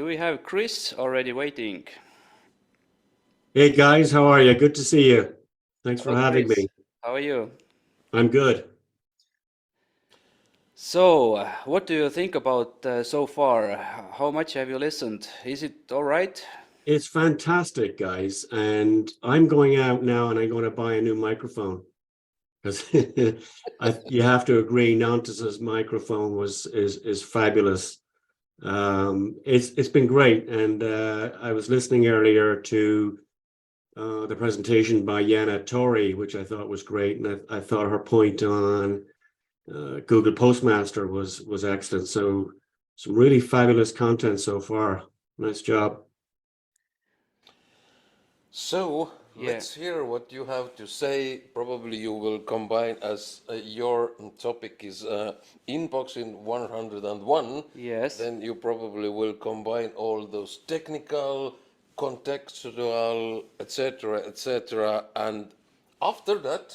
do we have Chris already waiting? Hey guys, how are you? Good to see you. Thanks for Hello, having Chris. me. How are you? I'm good. So, what do you think about so far? How much have you listened? Is it all right? It's fantastic, guys. And I'm going out now and I'm going to buy a new microphone because you have to agree, Nantas's microphone is fabulous. It's been great. And I was listening earlier to the presentation by Yana Tori, which I thought was great. And I thought her point on Google Postmaster was excellent. So some really fabulous content so far. Nice job. So Yeah. let's hear what you have to say. Probably you will combine as your topic is inboxing 101. Yes. Then you probably will combine all those technical, contextual, etc. And after that,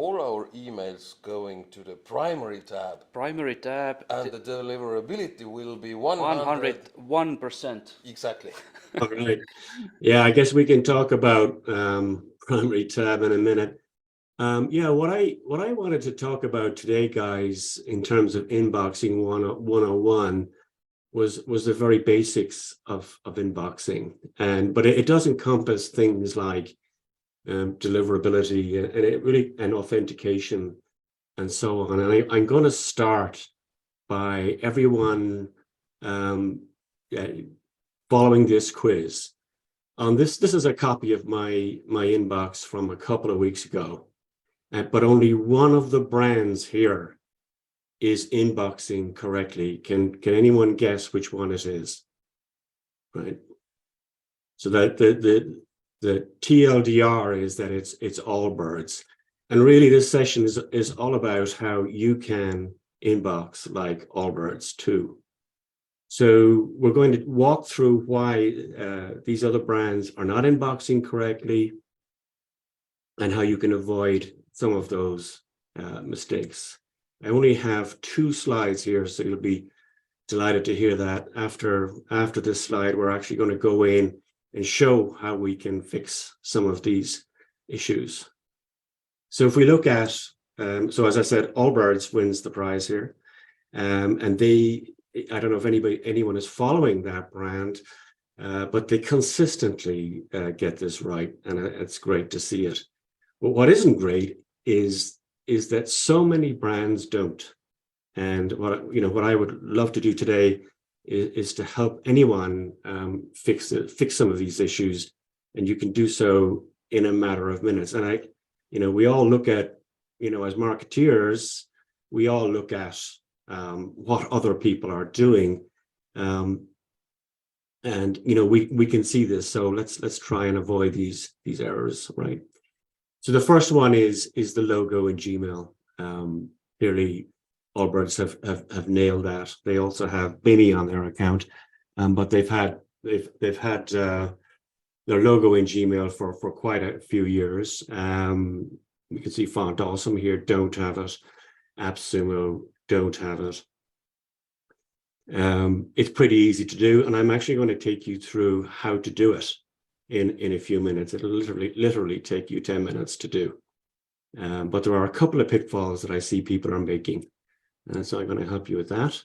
all our emails going to the primary tab, Primary tab, and the deliverability will be 100. 101%. Exactly. All right. Yeah, I guess we can talk about primary tab in a minute. Yeah, what I wanted to talk about today, guys, in terms of inboxing 101 was the very basics of inboxing. But it does encompass things like deliverability and authentication and so on. And I'm going to start by everyone um, uh, following this quiz. This is a copy of my inbox from a couple of weeks ago, but only one of the brands here is inboxing correctly. Can anyone guess which one it is? Right. So that the TLDR is that it's Allbirds. And really this session is all about how you can inbox like Allbirds too. So we're going to walk through why these other brands are not inboxing correctly and how you can avoid some of those mistakes. I only have 2 slides here, so you'll be delighted to hear that. After this slide, we're actually going to go in and show how we can fix some of these issues. So if we look at, so as I said, Allbirds wins the prize here. And I don't know if anyone is following that brand, but they consistently get this right, and it's great to see it. But what isn't great is that so many brands don't. And what I would love to do today is to help anyone fix some of these issues, and you can do so in a matter of minutes. And we all look at, as marketeers, we all look at what other people are doing, and we can see this. So let's try and avoid these errors, right? So the first one is the logo in Gmail. Clearly, Allbirds have nailed that. They also have Bimmy on their account, but they've had their logo in Gmail for quite a few years. You can see Font Awesome here don't have it. AppSumo don't have it. It's pretty easy to do, and I'm actually going to take you through how to do it in a few minutes. It'll literally take you 10 minutes to do. But there are a couple of pitfalls that I see people are making, and so I'm going to help you with that.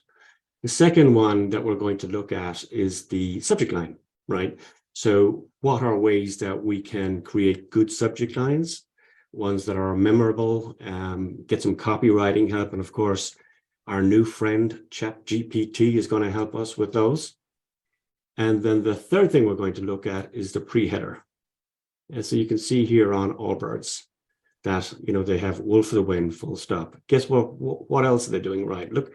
The second one that we're going to look at is the subject line, right? So what are ways that we can create good subject lines, ones that are memorable, get some copywriting help, and of course, our new friend ChatGPT is going to help us with those. And then the third thing we're going to look at is the pre-header. And so you can see here on Allbirds that they have Wolf of the Wind, full stop. Guess what else are they doing right? Look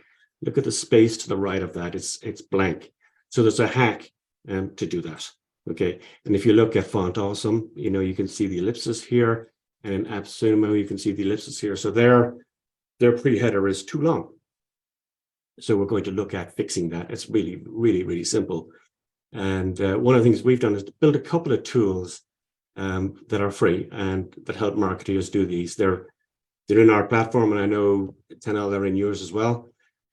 at the space to the right of that. It's blank. So there's a hack to do that. Okay. And if you look at Font Awesome, you can see the ellipsis here, and in AppSumo you can see the ellipsis here. So their pre-header is too long. So we're going to look at fixing that. It's really, really, really simple. And one of the things we've done is to build a couple of tools that are free and that help marketers do these. They're in our platform, and I know, Tanel, they're in yours as well.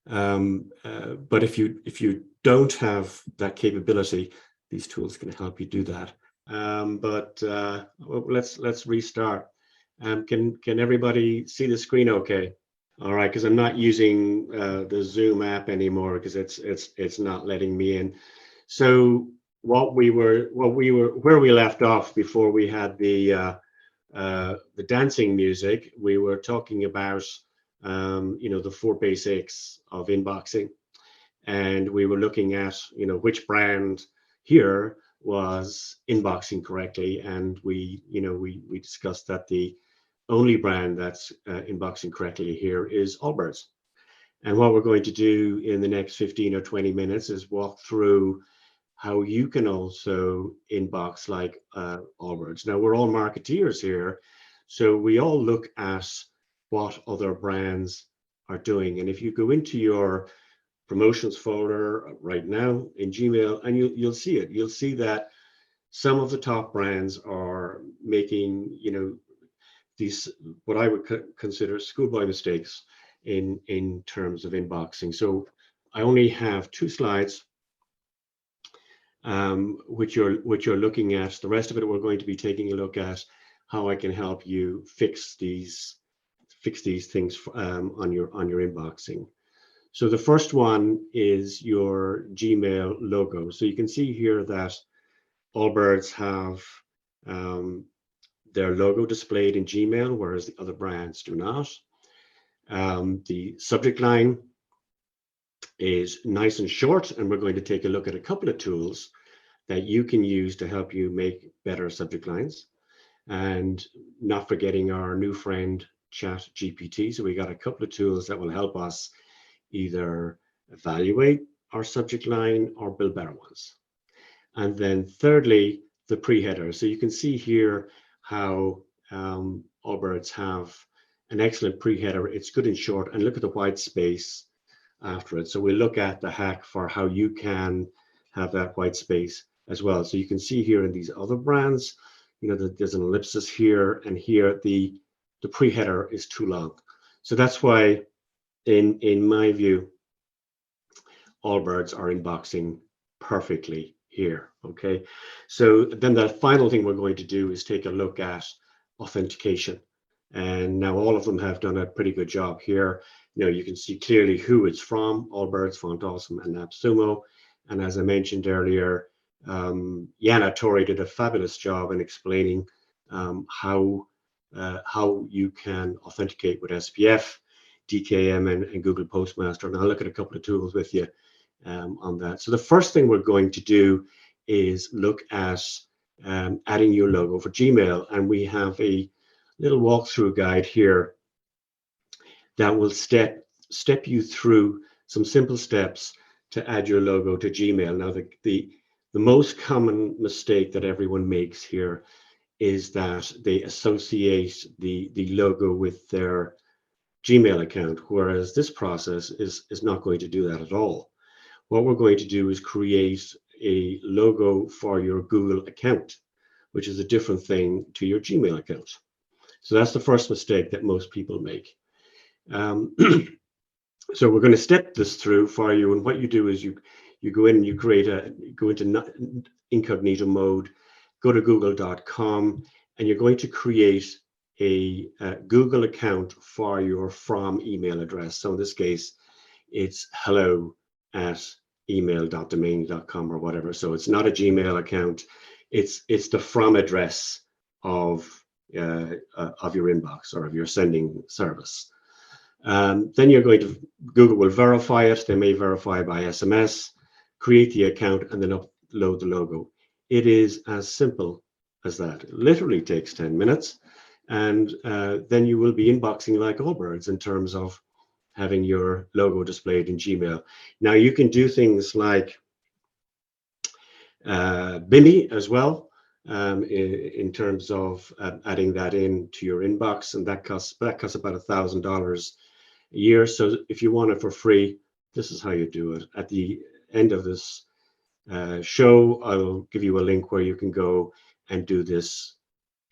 But if you don't have that capability, these tools can help you do that. Well, let's restart. Can everybody see the screen okay? All right, because I'm not using the Zoom app anymore because it's not letting me in. So where we left off before we had the dancing music, we were talking about the 4 basics of inboxing, and we were looking at which brand here was inboxing correctly, and we discussed that the only brand that's inboxing correctly here is Allbirds. And what we're going to do in the next 15 or 20 minutes is walk through how you can also inbox like Allbirds. Now, we're all marketeers here, so we all look at what other brands are doing. And if you go into your promotions folder right now in Gmail, and you'll see it. You'll see that some of the top brands are making, these what I would consider schoolboy mistakes in terms of inboxing. So I only have 2 slides which you're looking at. The rest of it we're going to be taking a look at how I can help you fix these things on your inboxing. So the first one is your Gmail logo. So you can see here that Allbirds have their logo displayed in Gmail, whereas the other brands do not. The subject line is nice and short, and we're going to take a look at a couple of tools that you can use to help you make better subject lines, and not forgetting our new friend ChatGPT. So we got a couple of tools that will help us either evaluate our subject line or build better ones. And then thirdly, the pre-header. So you can see here how Allbirds have an excellent pre-header. It's good and short, and look at the white space after it. So we'll look at the hack for how you can have that white space as well. So you can see here in these other brands, that there's an ellipsis here, and here the pre-header is too long. So that's why in my view, Allbirds are inboxing perfectly here. Okay, so then the final thing we're going to do is take a look at authentication, and now all of them have done a pretty good job here. You can see clearly who it's from: Allbirds, Font Awesome, and AppSumo. And as I mentioned earlier, Yana Tori did a fabulous job in explaining how you can authenticate with SPF, DKM, and Google Postmaster. And I'll look at a couple of tools with you on that. So the first thing we're going to do is look at adding your logo for Gmail, and we have a little walkthrough guide here that will step you through some simple steps to add your logo to Gmail. Now, the most common mistake that everyone makes here is that they associate the logo with their Gmail account, whereas this process is not going to do that at all. What we're going to do is create a logo for your Google account, which is a different thing to your Gmail account. So that's the first mistake that most people make. So we're going to step this through for you, and what you do is you go in and you go into incognito mode, go to google.com, and you're going to create a Google account for your from email address. So in this case, it's hello@email.domain.com or whatever. So it's not a Gmail account. It's the from address of your inbox or of your sending service. Then you're going to, Google will verify it. They may verify by SMS, create the account, and then upload the logo. It is as simple as that. It literally takes 10 minutes. And then you will be inboxing like Allbirds in terms of having your logo displayed in Gmail. Now you can do things like Bimmy as well, in terms of adding that into your inbox, and that costs about $1,000 a year. So if you want it for free, this is how you do it. At the end of this show, I'll give you a link where you can go and do this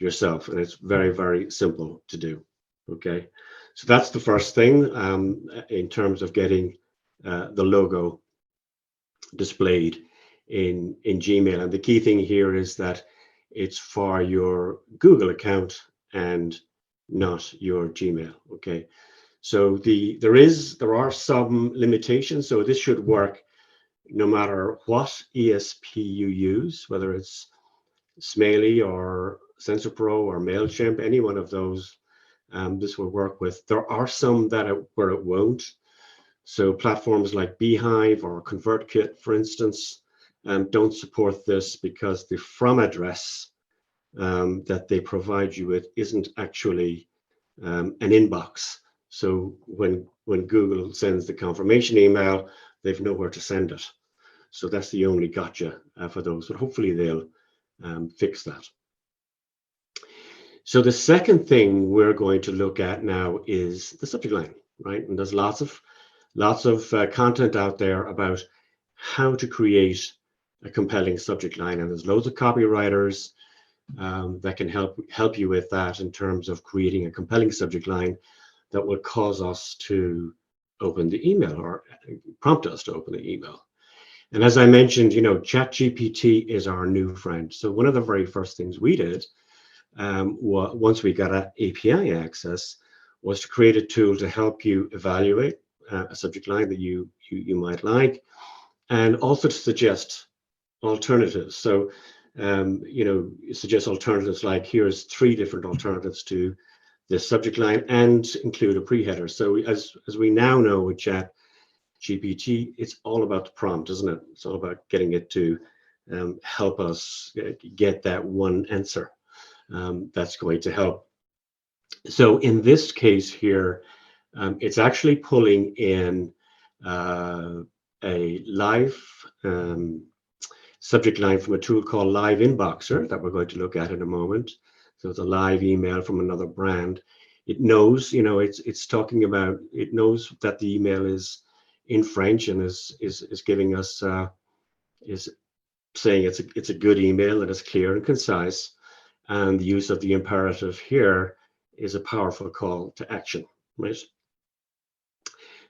yourself, and it's very, very simple to do. Okay, so that's the first thing in terms of getting the logo displayed in Gmail. And the key thing here is that it's for your Google account and not your Gmail. Okay, so there are some limitations. So this should work no matter what ESP you use, whether it's Smaley or SensorPro or MailChimp, any one of those, this will work with. There are some where it won't. So platforms like Beehive or ConvertKit, for instance, don't support this because the from address that they provide you with isn't actually an inbox. So when Google sends the confirmation email, they've nowhere to send it. So that's the only gotcha for those, but hopefully they'll fix that. So the second thing we're going to look at now is the subject line, right? And there's lots of content out there about how to create a compelling subject line, and there's loads of copywriters that can help you with that in terms of creating a compelling subject line that will cause us to open the email or prompt us to open the email. And as I mentioned, ChatGPT is our new friend. So one of the very first things we did once we got API access was to create a tool to help you evaluate a subject line that you might like, and also to suggest alternatives. So suggest alternatives like, here's 3 different alternatives to this subject line, and include a pre-header. So as we now know with ChatGPT, it's all about the prompt, isn't it? It's all about getting it to help us get that one answer that's going to help. So in this case here, it's actually pulling in a live subject line from a tool called Live Inboxer that we're going to look at in a moment. So it's a live email from another brand. It knows, it's talking about, it knows that the email is in French and is giving us, is saying it's a good email and it's clear and concise. And the use of the imperative here is a powerful call to action, right?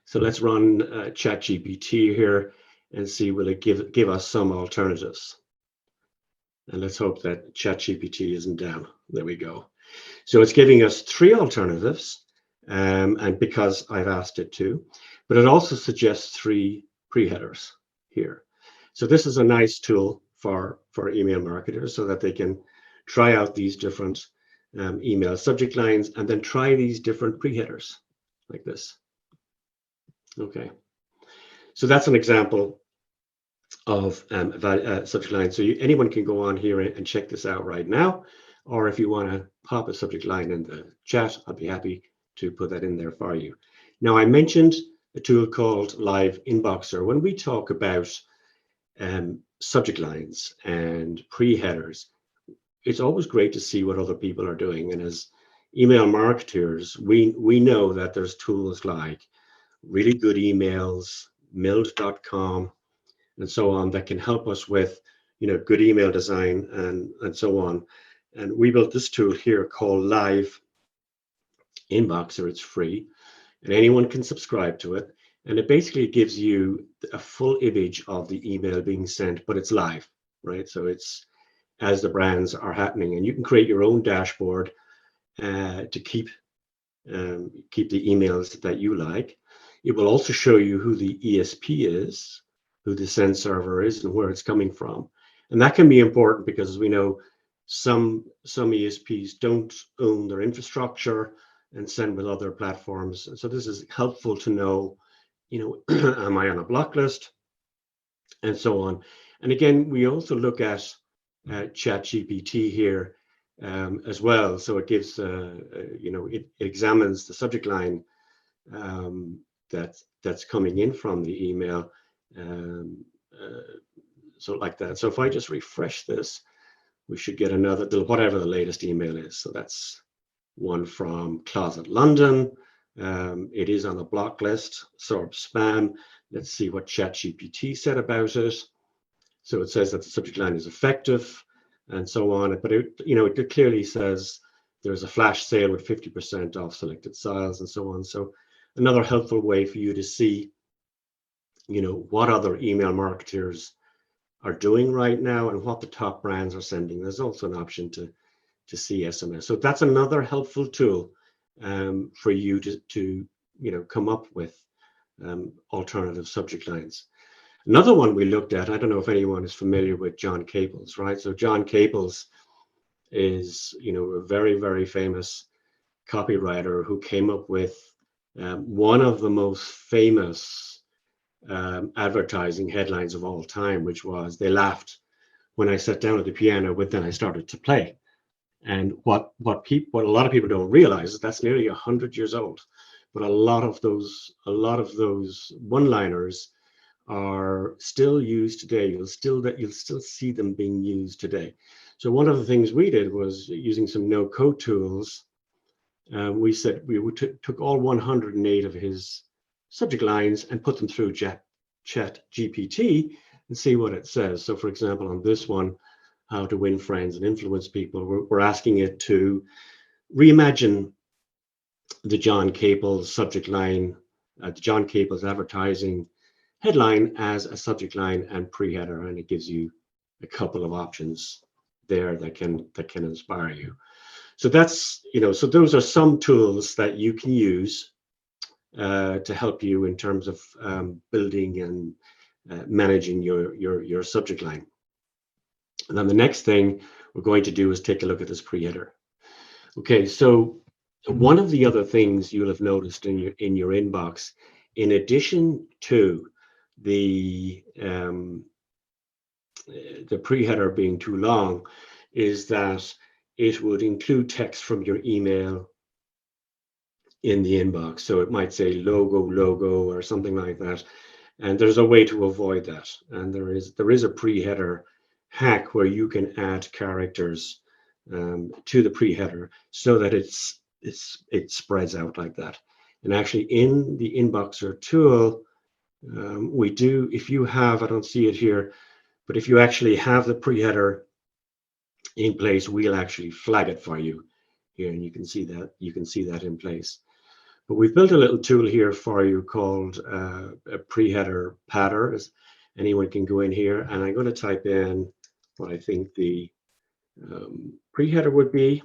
So let's run ChatGPT here and see, will it give us some alternatives? And let's hope that ChatGPT isn't down. There we go. So it's giving us 3 alternatives, and because I've asked it to, but it also suggests 3 pre-headers here. So this is a nice tool for email marketers so that they can try out these different email subject lines and then try these different pre-headers like this. Okay, so that's an example of subject line. So anyone can go on here and check this out right now, or if you want to pop a subject line in the chat, I'll be happy to put that in there for you. Now, I mentioned a tool called Live Inboxer. When we talk about subject lines and pre-headers, it's always great to see what other people are doing. And as email marketers, we know that there's tools like Really Good Emails, Mild.com, and so on that can help us with, good email design and so on. And we built this tool here called Live Inboxer. It's free, and anyone can subscribe to it. And it basically gives you a full image of the email being sent, but it's live, right? So it's as the brands are happening, and you can create your own dashboard to keep the emails that you like. It will also show you who the ESP is, who the send server is, and where it's coming from. And that can be important because, as we know, some ESPs don't own their infrastructure and send with other platforms. And so this is helpful to know, am I on a block list, and so on. And again, we also look at ChatGPT here as well. So it gives, it examines the subject line that's coming in from the email. So like that. So if I just refresh this, we should get another, whatever the latest email is. So that's one from Closet London. It is on a block list, sort of spam. Let's see what ChatGPT said about it. So it says that the subject line is effective and so on. But it clearly says there's a flash sale with 50% off selected styles and so on. So another helpful way for you to see what other email marketers are doing right now and what the top brands are sending. There's also an option to see SMS. So that's another helpful tool for you to come up with alternative subject lines. Another one we looked at, I don't know if anyone is familiar with John Caples, right? So John Caples is, a very, very famous copywriter who came up with one of the most famous advertising headlines of all time, which was, "They laughed when I sat down at the piano, but then I started to play." And what a lot of people don't realize is that's nearly 100 years old. But a lot of those one-liners are still used today. You'll still see them being used today. So one of the things we did was, using some no-code tools, we said we took all 108 of his subject lines and put them through ChatGPT and see what it says. So for example, on this one, how to win friends and influence people, we're asking it to reimagine the John Caples subject line, the John Caples advertising headline as a subject line and pre-header, and it gives you a couple of options there that can inspire you. So that's, so those are some tools that you can use to help you in terms of building and managing your subject line. And then the next thing we're going to do is take a look at this pre-header. Okay, so one of the other things you'll have noticed in your inbox, in addition to the pre-header being too long, is that it would include text from your email in the inbox. So it might say logo or something like that. And there's a way to avoid that. And there is a pre-header hack where you can add characters to the pre-header so that it spreads out like that. And actually, in the Inboxer tool, we do, if you have, I don't see it here, but if you actually have the pre-header in place, we'll actually flag it for you here, and you can see that in place. But we've built a little tool here for you called a pre-header padder. Anyone can go in here, and I'm going to type in what I think the pre-header would be.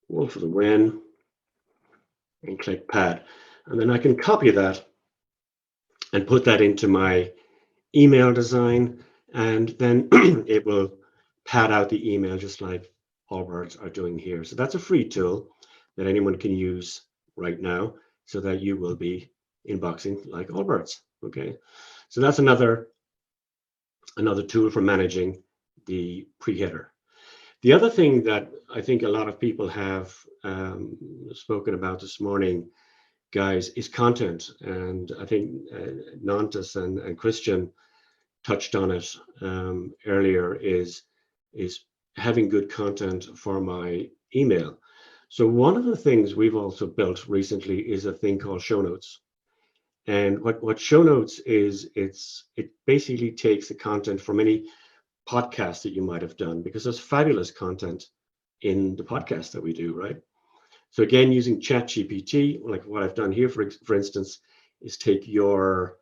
Wolf for the win, and click pad. And then I can copy that and put that into my email design, and then it will pad out the email just like Allbirds are doing here. So that's a free tool that anyone can use right now so that you will be inboxing like Allbirds. Okay, so that's another tool for managing the pre-header. The other thing that I think a lot of people have spoken about this morning, guys, is content. And I think Nantas and Christian touched on it earlier, is having good content for my email. So one of the things we've also built recently is a thing called show notes. And what show notes is, it basically takes the content from any podcast that you might have done, because there's fabulous content in the podcast that we do, right? So again, using ChatGPT, like what I've done here, for instance, is take your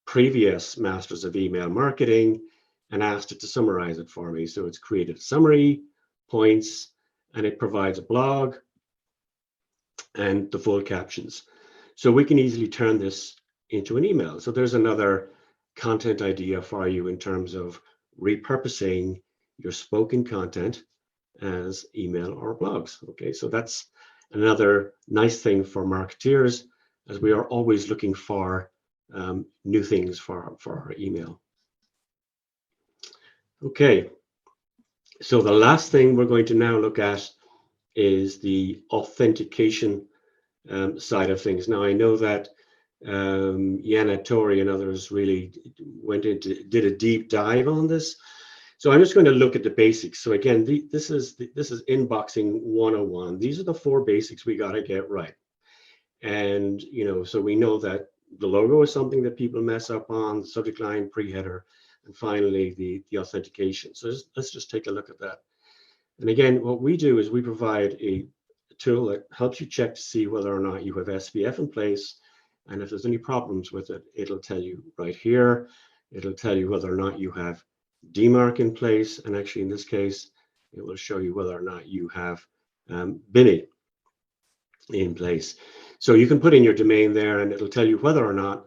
previous Masters of Email Marketing and asked it to summarize it for me. So it's created a summary, points, and it provides a blog and the full captions. So we can easily turn this into an email. So there's another content idea for you in terms of repurposing your spoken content as email or blogs. Okay, so that's another nice thing for marketeers, as we are always looking for new things for our email. Okay, so the last thing we're going to now look at is the authentication side of things. Now, I know that Yana, Tori, and others really did a deep dive on this. So I'm just going to look at the basics. So again, this is inboxing 101. These are the 4 basics we got to get right. And so we know that the logo is something that people mess up on, the subject line, pre-header, and finally the authentication. So let's just take a look at that. And again, what we do is we provide a tool that helps you check to see whether or not you have SPF in place And if there's any problems with it, it'll tell you right here. It'll tell you whether or not you have DMARC in place. And actually, in this case, it will show you whether or not you have Byrne in place. So you can put in your domain there, and it'll tell you whether or not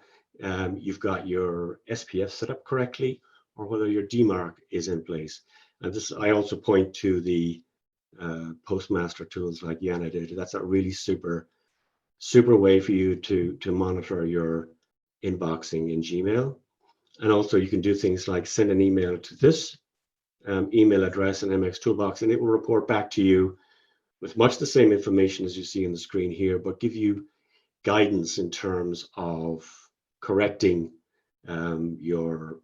you've got your SPF set up correctly, or whether your DMARC is in place. And this, I also point to the Postmaster tools like Yana did. That's a really super way for you to monitor your inboxing in Gmail. And also you can do things like send an email to this email address in MX Toolbox, and it will report back to you with much the same information as you see on the screen here, but give you guidance in terms of correcting your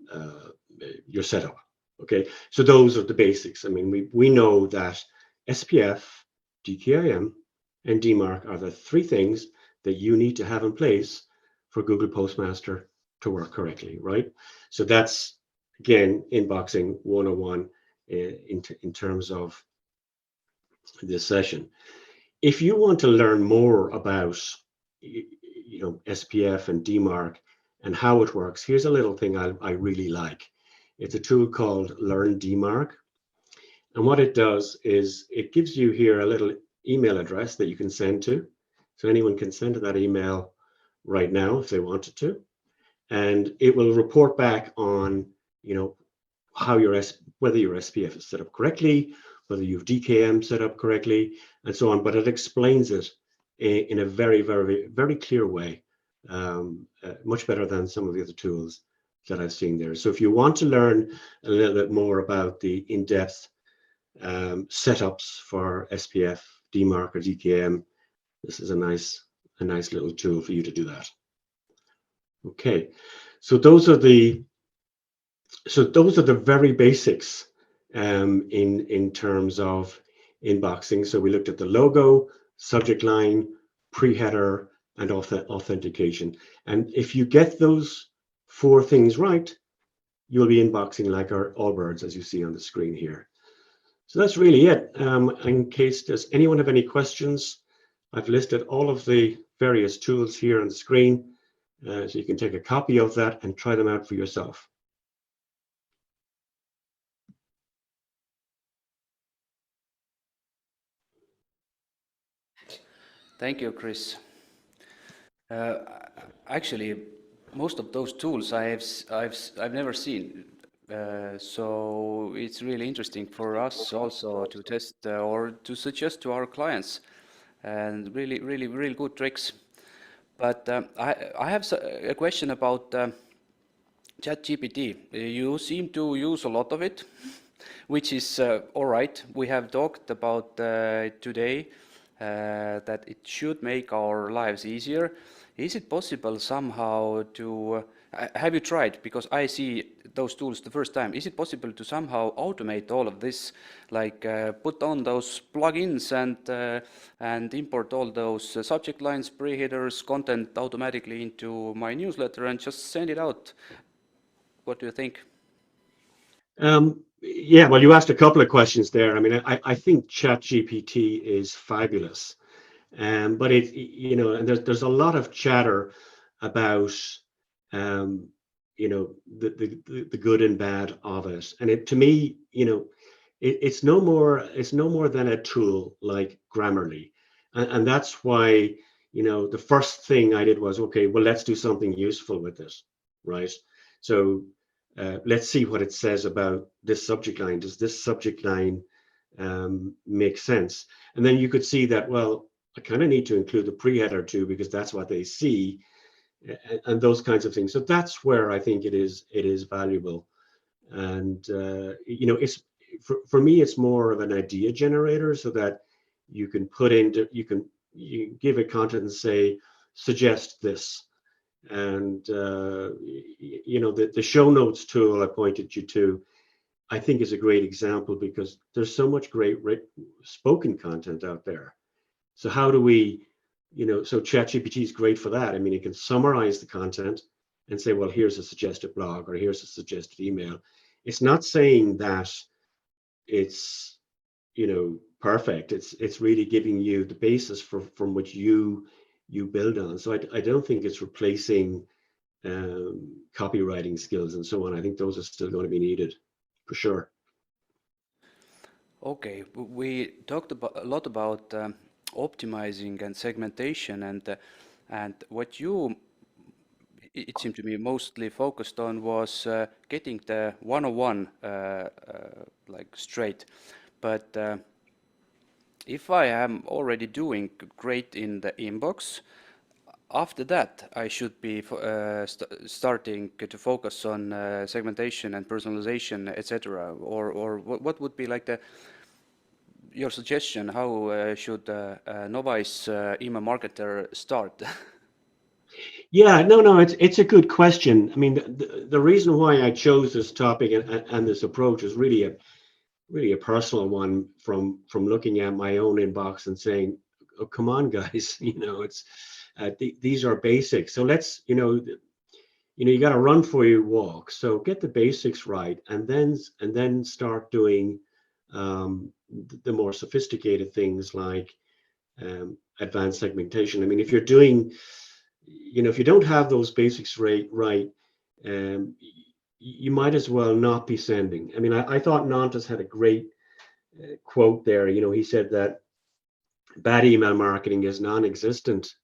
setup. Okay, so those are the basics. I mean, we know that SPF, DKIM, and DMARC are the three things that you need to have in place for Google Postmaster to work correctly, right? So that's, again, inboxing 101 in terms of this session. If you want to learn more about SPF and DMARC and how it works, here's a little thing I really like. It's a tool called Learn DMARC. And what it does is it gives you here a little email address that you can send to. So anyone can send to that email right now if they wanted to. And it will report back on, how whether your SPF is set up correctly, whether you've DKM set up correctly, and so on. But it explains it in a very, very, very clear way, much better than some of the other tools that I've seen there. So if you want to learn a little bit more about the in-depth setups for SPF, DMARC, or DKM, this is a nice little tool for you to do that. Okay, so those are the very basics in terms of inboxing. So we looked at the logo, subject line, pre-header, and authentication. And if you get those four things right, you'll be inboxing like our Allbirds, as you see on the screen here. So that's really it. In case does anyone have any questions, I've listed all of the various tools here on the screen, so you can take a copy of that and try them out for yourself. Thank you, Chris. Actually, most of those tools I've never seen, so it's really interesting for us also to test or to suggest to our clients, and really good tricks. But I have a question about ChatGPT. You seem to use a lot of it, which is all right. We have talked about today that it should make our lives easier. Is it possible somehow to, have you tried, because I see those tools the first time, is it possible to somehow automate all of this, like put on those plugins and import all those subject lines, pre-headers, content automatically into my newsletter and just send it out? What do you think? Yeah, well, you asked a couple of questions there. I mean, I think ChatGPT is fabulous, but and there's a lot of chatter about, the good and bad of it, and to me, it's no more than a tool like Grammarly, and that's why, the first thing I did was, okay, well, let's do something useful with this, right? So let's see what it says about this subject line. Does this subject line make sense? And then you could see that, well, I kind of need to include the pre-header too, because that's what they see, and those kinds of things. So that's where I think it is valuable. And it's for me, it's more of an idea generator, so that you can put in, you give it content and say, suggest this. And the show notes tool I pointed you to, I think, is a great example, because there's so much great spoken content out there. So how do we, so ChatGPT is great for that. I mean, it can summarize the content and say, well, here's a suggested blog, or here's a suggested email. It's not saying that it's, perfect. It's really giving you the basis from which you you build on. So I don't think it's replacing copywriting skills and so on. I think those are still going to be needed for sure. Okay, we talked a lot about optimizing and segmentation, and what you, it seemed to me, mostly focused on was getting the 101 like straight. But if I am already doing great in the inbox, after that I should be starting to focus on segmentation and personalization, etc. Or what would be like your suggestion? How should a novice email marketer start? Yeah, no, it's a good question. I mean, the reason why I chose this topic and this approach is really a personal one from looking at my own inbox and saying, oh, come on, guys, it's these are basics. So let's, you got to run for your walk. So get the basics right, and then start doing the more sophisticated things like advanced segmentation. I mean, if you're doing, if you don't have those basics right, you might as well not be sending. I mean, I thought Nantes had a great quote there. He said that bad email marketing is non-existent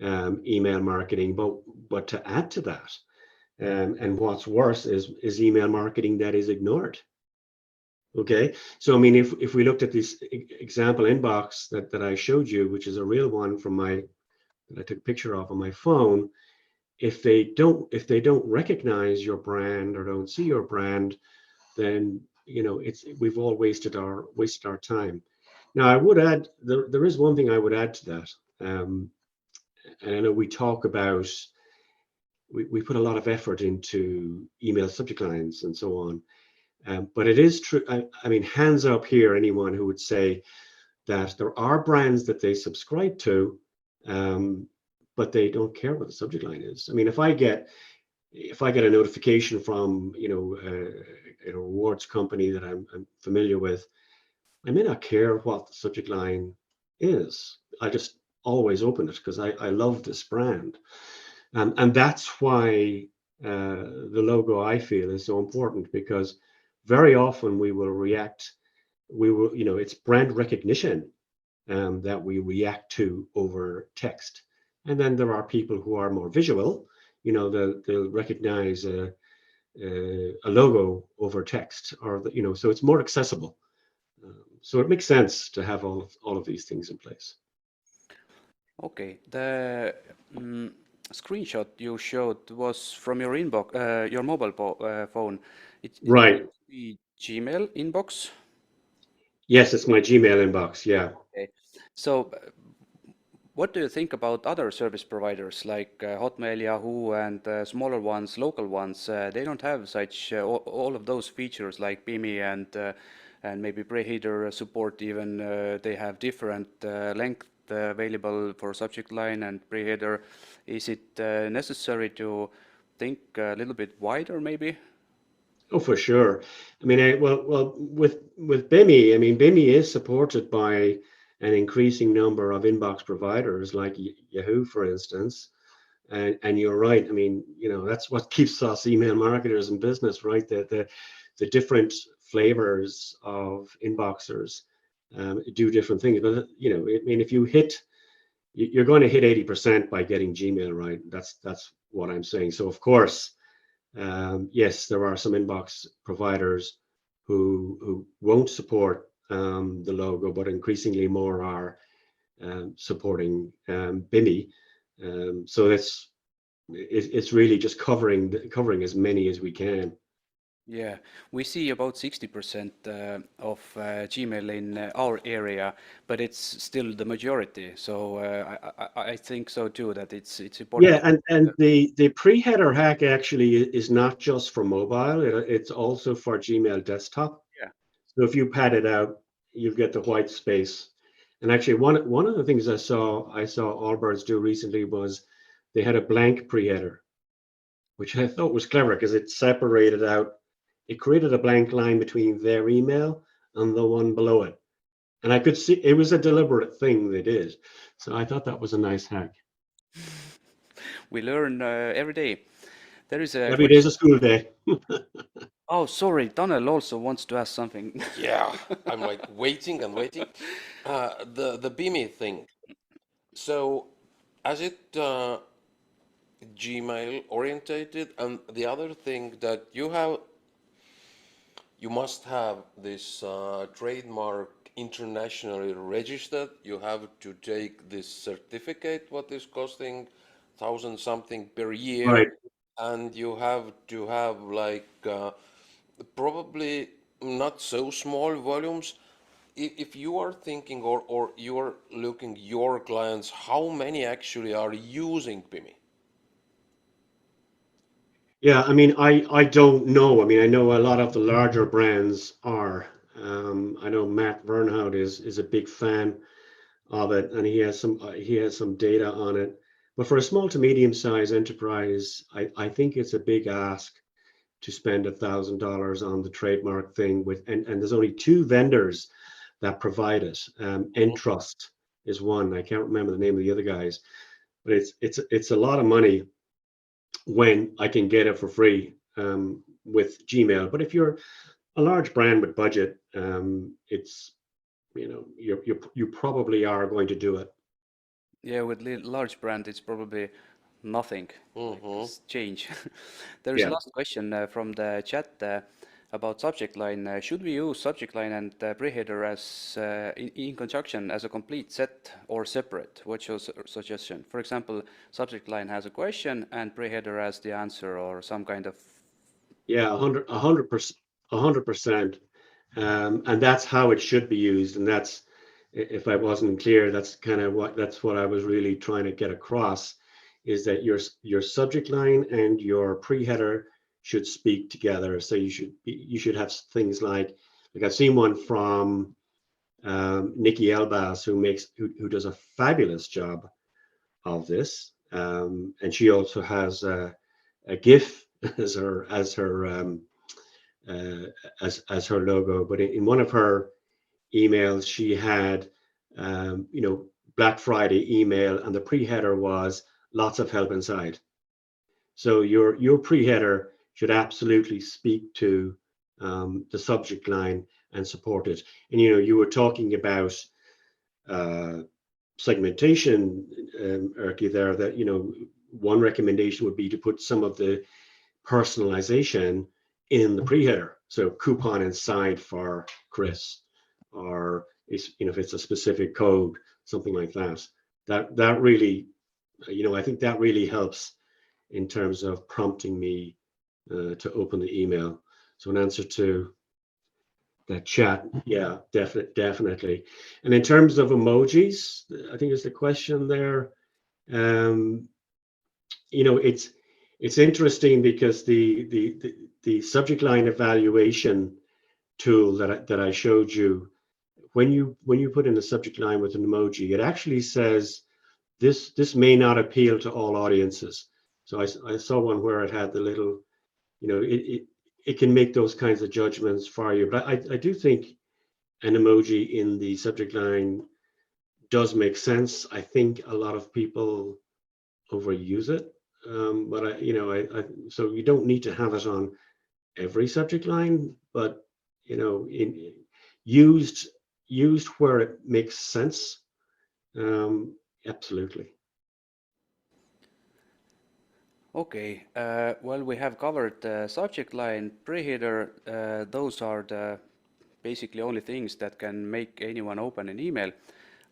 email marketing, but to add to that, and what's worse is email marketing that is ignored. Okay, so I mean, if we looked at this example inbox that I showed you, which is a real one from that I took a picture of on my phone, if they don't recognize your brand or don't see your brand, then we've all wasted our time. Now, I would add, there is one thing I would add to that, and I know we talk about, we put a lot of effort into email subject lines and so on, but it is true. I mean, hands up here, anyone who would say that there are brands that they subscribe to, but they don't care what the subject line is. I mean, if I get a notification from a rewards company that I'm familiar with, I may not care what the subject line is. I just always open it because I love this brand, and that's why the logo, I feel, is so important, because very often we will react. It's brand recognition that we react to over text. And then there are people who are more visual, they'll recognize a logo over text, or so it's more accessible. So it makes sense to have all of these things in place. Okay, the screenshot you showed was from your inbox, your mobile phone. It Right. must be Gmail inbox. Yes, it's my Gmail inbox. Yeah. Okay. So, what do you think about other service providers like Hotmail, Yahoo, and smaller ones, local ones? They don't have such all of those features like BIMI and maybe Preheader support even. They have different length available for subject line and Preheader. Is it necessary to think a little bit wider, maybe? Oh, for sure. I mean, well, with BIMI, I mean, BIMI is supported by an increasing number of inbox providers like Yahoo, for instance. And you're right. I mean, that's what keeps us email marketers in business, right? The different flavors of inboxers do different things. But I mean, if you're going to hit 80% by getting Gmail right. That's what I'm saying. So of course, yes, there are some inbox providers who won't support the logo, but increasingly more are supporting BIMI. So it's really just covering as many as we can. Yeah, we see about 60% of Gmail in our area, but it's still the majority. So I think so too, that it's important. Yeah, and the pre-header hack actually is not just for mobile. It's also for Gmail desktop. Yeah. So if you pad it out, you get the white space. And actually, one of the things I saw Allbirds do recently was they had a blank pre-header, which I thought was clever because it separated out. It created a blank line between their email and the one below it. And I could see it was a deliberate thing they did. So I thought that was a nice hack. We learn every day. There is a Every day's a question. school day. Oh, sorry, Tanel also wants to ask something. Yeah, I'm like waiting and waiting. The Bimi thing. So, as it Gmail orientated, and the other thing that you must have this trademark internationally registered. You have to take this certificate, what is costing thousand something per year, Right. and you have to have like probably not so small volumes. If you are thinking or you are looking your clients, how many actually are using PIMI? Yeah, I mean, I don't know. I mean, I know a lot of the larger brands are. I know Matt Vernhout is a big fan of it, and he has some data on it. But for a small to medium sized enterprise, I think it's a big ask to spend $1,000 on the trademark thing and there's only two vendors that provide it. Mhm. Entrust is one. I can't remember the name of the other guys, but it's a lot of money when I can get it for free with Gmail. But if you're a large brand with budget, it's you probably are going to do it. Yeah, with large brand, it's probably nothing, like Mhm. it's change. There is a Yeah. last question from the chat about subject line. Should we use subject line and preheader as in conjunction as a complete set or separate? What's your suggestion? For example, subject line has a question and preheader has the answer or some kind of. Yeah, 100%, 100%. And that's how it should be used. And that's, if I wasn't clear, that's what I was really trying to get across, is that your subject line and your pre-header should speak together. So you should have things like I've seen one from Nikki Elbas who does a fabulous job of this, and she also has a GIF as her uh, as her logo. But in one of her emails, she had Black Friday email, and the pre-header was lots of help inside. So your pre-header should absolutely speak to the subject line and support it. And you were talking about uh, segmentation, Erky, there, that one recommendation would be to put some of the personalization in the pre-header. So coupon inside for Chris, or if it's a specific code, something like that. That really, I think that really helps in terms of prompting me to open the email. So in answer to that chat, yeah, definitely. And in terms of emojis, I think is the question there. Um, it's interesting because the subject line evaluation tool that I showed you, when you put in a subject line with an emoji, it actually says this may not appeal to all audiences. So I saw one where it had the little, it can make those kinds of judgments for you. But I do think an emoji in the subject line does make sense. I think a lot of people overuse it. But so you don't need to have it on every subject line, but in used used where it makes sense. Absolutely. Okay, well, we have covered the subject line, preheader. Those are the basically only things that can make anyone open an email.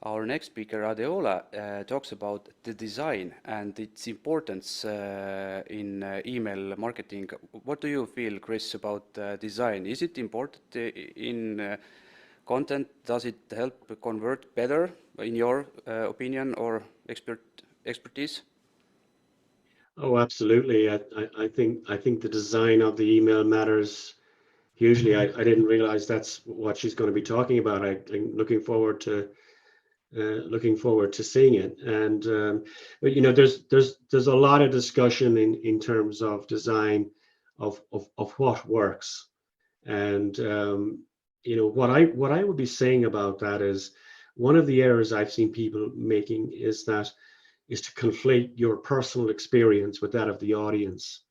Our next speaker, Adeola, talks about the design and its importance in email marketing. What do you feel, Chris, about design? Is it important in content? Does it help convert better, in your opinion or expertise? Oh, absolutely. I think the design of the email matters hugely. I didn't realize that's what she's going to be talking about. I'm looking forward to seeing it. And but there's a lot of discussion in terms of design of what works. And what I would be saying about that is one of the errors I've seen people making is to conflate your personal experience with that of the audience.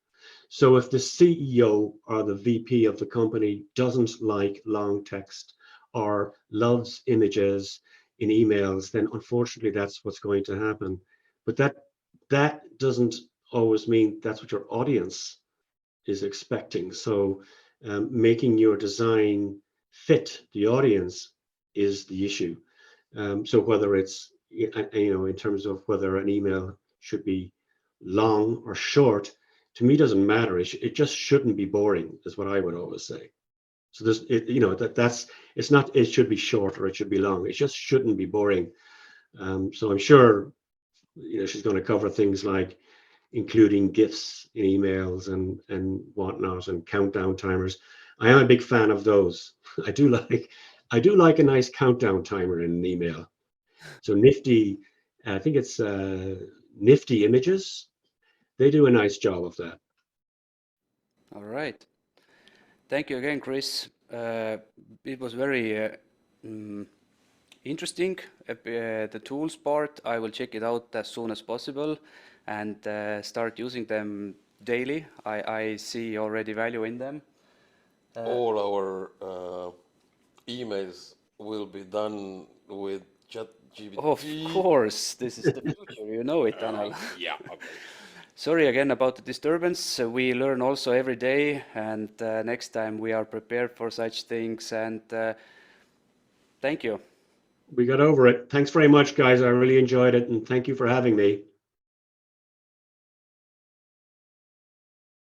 So if the CEO or the VP of the company doesn't like long text or loves images in emails, then unfortunately that's what's going to happen. But that doesn't always mean that's what your audience is expecting. So making your design fit the audience is the issue. So whether it's, in terms of whether an email should be long or short, to me doesn't matter. It just shouldn't be boring, is what I would always say. So it's not, it should be short or it should be long. It just shouldn't be boring. So I'm sure, she's going to cover things like including GIFs in emails and whatnot, and countdown timers. I am a big fan of those. I do like a nice countdown timer in an email. So Nifty, I think it's Nifty Images. They do a nice job of that. All right. Thank you again, Chris. It was very interesting. The tools part, I will check it out as soon as possible and start using them daily. I see already value in them. All our emails will be done with ChatGPT. Of course, this is the future, you know it, Tanel. Yeah, okay. Sorry again about the disturbance. We learn also every day, and next time we are prepared for such things. And thank you. We got over it. Thanks very much, guys. I really enjoyed it, and thank you for having me.